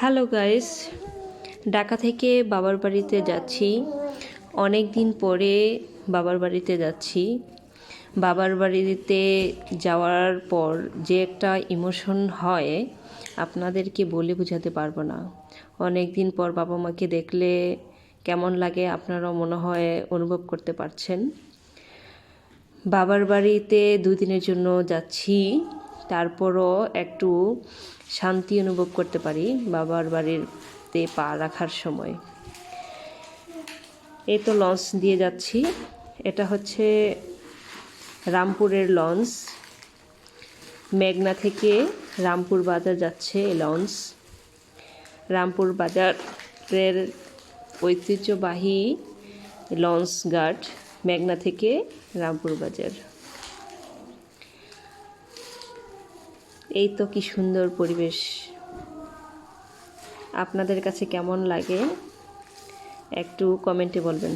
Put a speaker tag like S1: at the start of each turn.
S1: Hello guys, Dhaka থেকে বাবার বাড়িতে যাচ্ছি। অনেক দিন পরে বাবার বাড়িতে যাচ্ছি। বাবার বাড়িতে যাওয়ার পর যে একটা ইমোশন হয় আপনাদেরকে বলে বোঝাতে পারবো না। অনেক দিন পর বাবা মাকে দেখলে কেমন লাগে আপনারাও মনে হয় অনুভব করতে পারছেন। বাবার বাড়িতে 2 দিনের জন্য যাচ্ছি, তারপরও একটু শান্তি অনুভব করতে পারি বাবার বাড়িতে পা রাখার সময়। এই তো লঞ্চ দিয়ে যাচ্ছি, এটা হচ্ছে রামপুরের লঞ্চ। মেঘনা থেকে রামপুর বাজার যাচ্ছে এই লঞ্চ। রামপুর বাজারের ঐতিহ্যবাহী লঞ্চ ঘাট মেঘনা থেকে রামপুর বাজার। এই তো কি সুন্দর পরিবেশ, আপনাদের কাছে কেমন লাগে একটু কমেন্টে বলবেন।